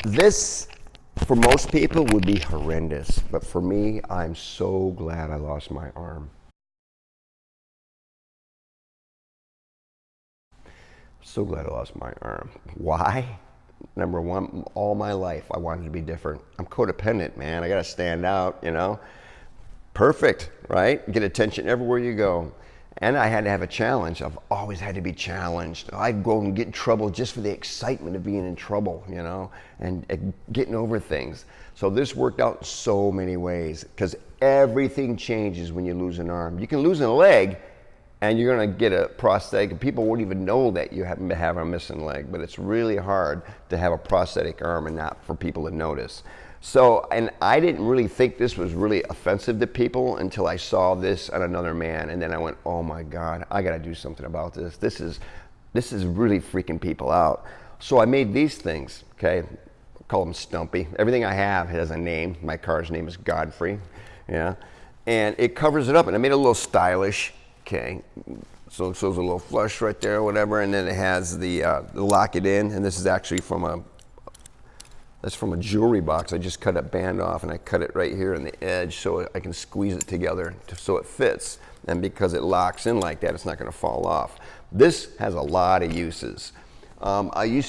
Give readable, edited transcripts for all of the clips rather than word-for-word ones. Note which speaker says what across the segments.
Speaker 1: This, for most people, would be horrendous, but for me, I'm so glad I lost my arm. So glad I lost my arm. Why? Number one, all my life I wanted to be different. I'm codependent, man. I gotta stand out, you know? Perfect, right? Get attention everywhere you go. And I had to have a challenge. I've always had to be challenged. I'd go and get in trouble just for the excitement of being in trouble, you know, and getting over things. So this worked out in so many ways because everything changes when you lose an arm. You can lose a leg and you're gonna get a prosthetic. People won't even know that you happen to have a missing leg, but it's really hard to have a prosthetic arm and not for people to notice. So, and I didn't really think this was really offensive to people until I saw this on another man, and then I went, oh my God, I gotta do something about this. This is really freaking people out. So I made these things, okay? Call them Stumpy. Everything I have has a name. My car's name is Godfrey, yeah? And it covers it up, and I made it a little stylish, okay? So it shows a little flush right there or whatever, and then it has the lock it in, and this is actually from a jewelry box. I just cut a band off and I cut it right here in the edge so I can squeeze it together so it fits. And because it locks in like that, it's not gonna fall off. This has a lot of uses. I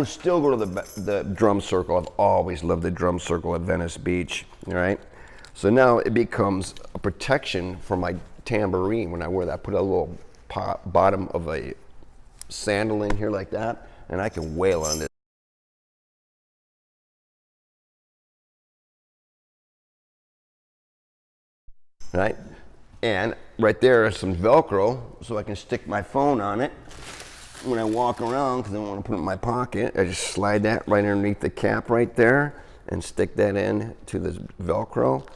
Speaker 1: still go to the drum circle. I've always loved the drum circle at Venice Beach, all right? So now it becomes a protection for my tambourine when I wear that. I put a little bottom of a sandal in here like that, and I can wail on it. Right? And right there is some Velcro so I can stick my phone on it when I walk around because I don't want to put it in my pocket. I just slide that right underneath the cap right there and stick that in to the Velcro.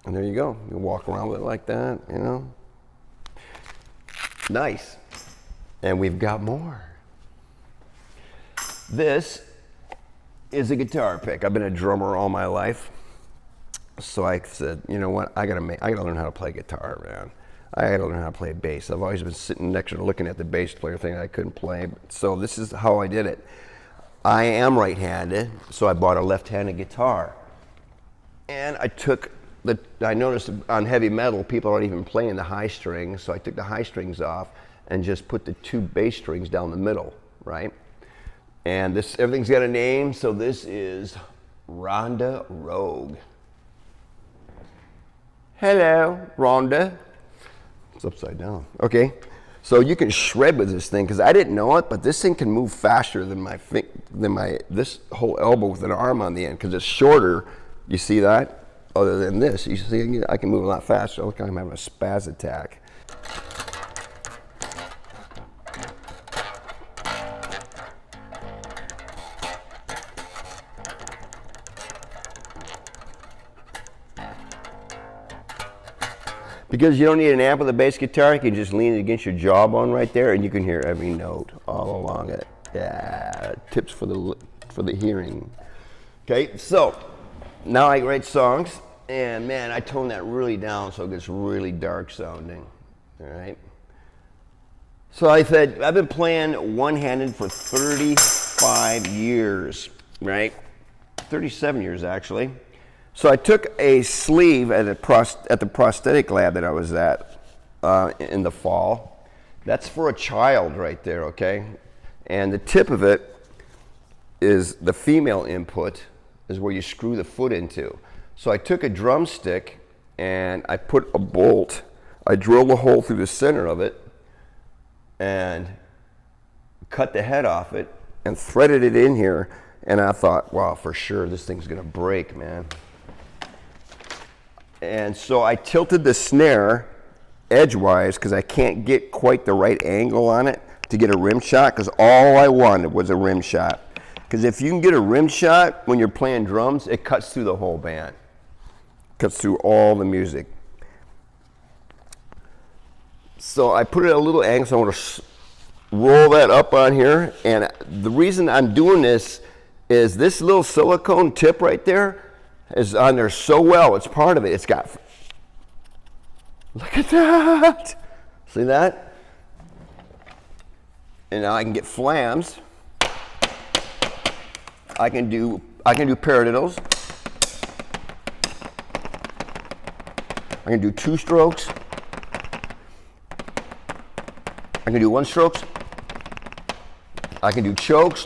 Speaker 1: And there you go. You walk around with it like that, you know? Nice. And we've got more. This is a guitar pick. I've been a drummer all my life. So I said, you know what, I gotta learn how to play guitar, man. I gotta learn how to play bass. I've always been sitting next to looking at the bass player thinking I couldn't play. So this is how I did it. I am right-handed, so I bought a left-handed guitar. And I noticed on heavy metal, people aren't even playing the high strings, so I took the high strings off and just put the two bass strings down the middle, right? And everything's got a name, so this is Rhonda Rogue. Hello, Rhonda. It's upside down. Okay, so you can shred with this thing because I didn't know it, but this thing can move faster than this whole elbow with an arm on the end because it's shorter. You see that? Other than this, you see I can move a lot faster. Look, I'm having a spaz attack. Because you don't need an amp with a bass guitar, you can just lean it against your jawbone right there and you can hear every note all along it. Yeah, tips for the hearing. Okay, so now I write songs and man, I tone that really down so it gets really dark sounding, all right? So I said, I've been playing one-handed for 35 years, right? 37 years actually. So I took a sleeve at the prosthetic lab that I was at in the fall. That's for a child right there, okay? And the tip of it is the female input is where you screw the foot into. So I took a drumstick and I put a bolt, I drilled a hole through the center of it and cut the head off it and threaded it in here. And I thought, wow, for sure, this thing's gonna break, man. And so I tilted the snare edgewise because I can't get quite the right angle on it to get a rim shot because all I wanted was a rim shot. Because if you can get a rim shot when you're playing drums, it cuts through the whole band. Cuts through all the music. So I put it at a little angle, so I'm going to roll that up on here. And the reason I'm doing this is this little silicone tip right there is on there so well. It's part of it. It's got, look at that. See that? And now I can get flams. I can do paradiddles. I can do 2 strokes. I can do 1 strokes. I can do chokes.